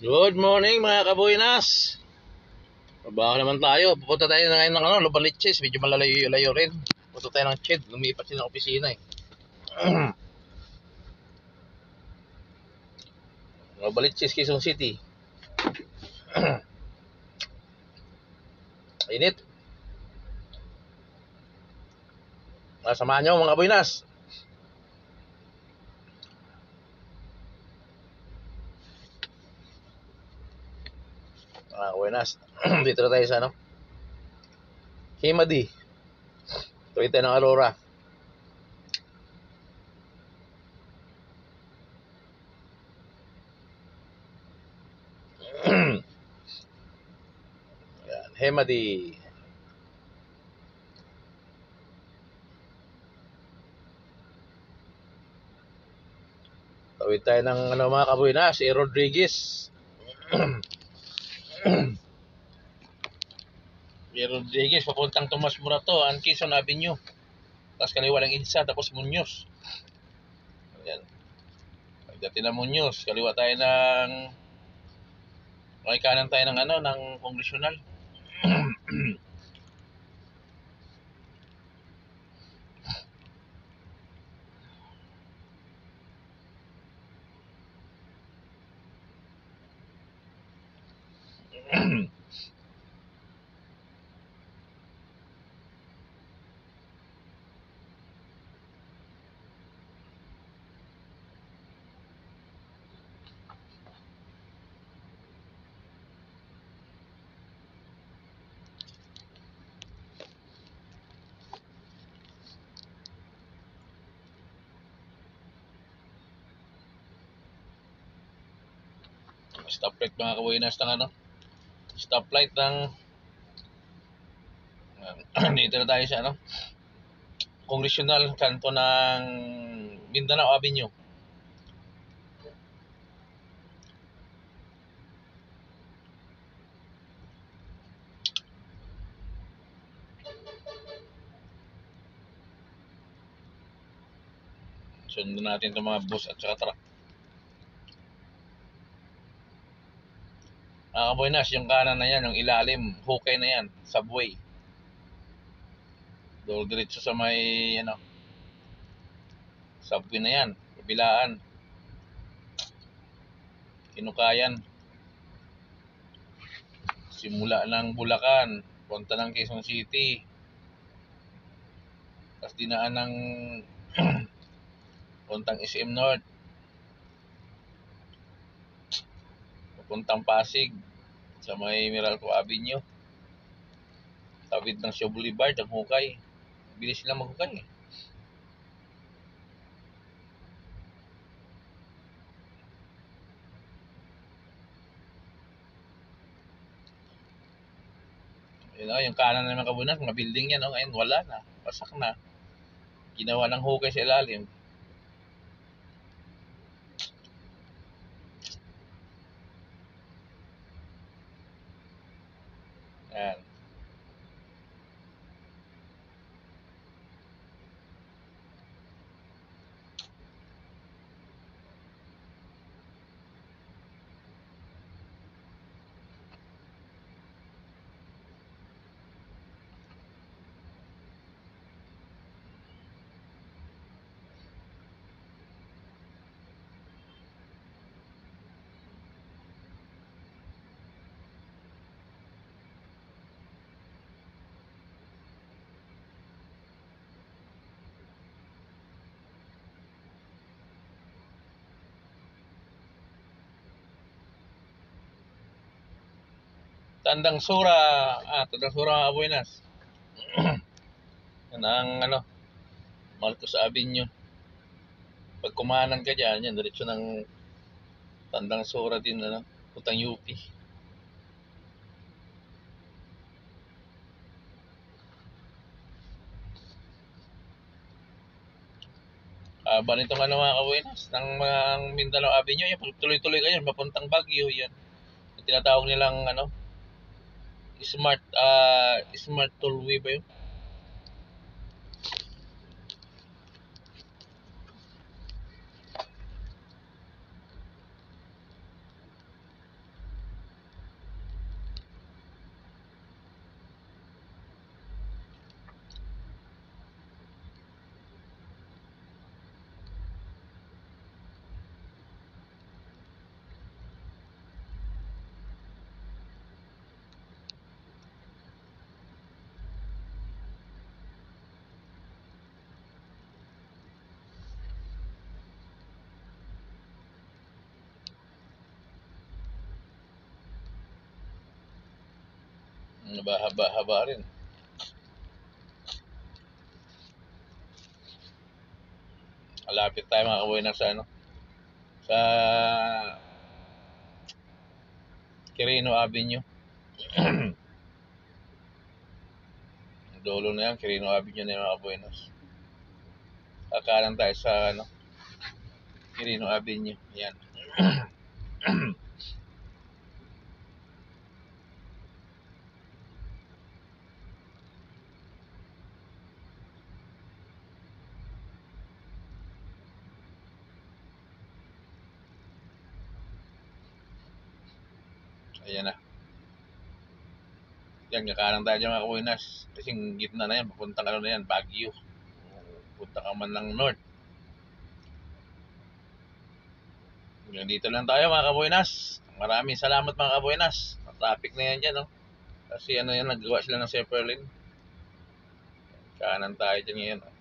Good morning mga kabuinas. Trabaho naman tayo. Pupunta tayo na ngayon ng Lubaliches. Medyo malalayo-layo rin. Pupunta tayo ng CHED. Lumipat sila ng opisina eh. Lubaliches, Quezon City. Init. Samahan nyo mga kabuinas. Mga kabuinas. Dito na tayo sa Himadi. Tuwid tayo ng Aurora. Yan, Himadi. Tuwid tayo ng mga kabuinas. Rodriguez. Rodriguez, papuntang Tomas Morato, Quezon Avenue. Tapos kaliwa ng Idsa, tapos Muñoz. Ayan. Pagdating ng Muñoz, kaliwa tayo ng kanan tayo ng Congressional. Stoplight mga kabuinas ng stoplight ng dito na tayo sa Congressional, kanto ng Mindanao Avenue. Sundan natin itong mga bus at saka truck. Mga kabuinas, yung kanan na yan, yung ilalim, hukay na yan, subway. Doon diretso sa may subway na yan, kabilaan. Kinukayan. Simula ng Bulacan, punta ng Quezon City. Tapos dinaan ng puntang SM North. Puntang Pasig sa may Meralco Avenue. Tawid ng Shaw Boulevard ang hukay. Bilis sila maghukay eh. Yung kanan ng mga kabunas, mga building yan, ngayon wala na, pasak na. Ginawa ng hukay sa ilalim. Yan. Tandang Sura, Tandang Sura mga kabuinas. Yan ang Marcos Avenue. Pag kumanan ka dyan, yan, diretso ng Tandang Sura din, puntang UP. Ba nitong mga kabuinas, ng mga Mindanao Avenue, yan, tuloy-tuloy ka yan, papuntang Baguio, yan. Yung tinatawag nilang, smart tollway ba yun? Nabahaba-haba rin. Malapit tayo mga kabuenas sa sa Quirino Avenue. Dulo na yan, Quirino Avenue na yan mga kabuenas. Kakanan tayo sa Quirino Avenue. Yan. Ayan na. Yan, kakanan tayo dyan mga kabuenas. Kasing gitna na yan, papuntang na yan, Baguio. Punta ka man ng north. Dito lang tayo mga kabuenas. Maraming salamat mga kabuenas. Traffic na yan dyan, no? Kasi yan, naggawa sila ng Zeppelin. Kanan tayo dyan ngayon.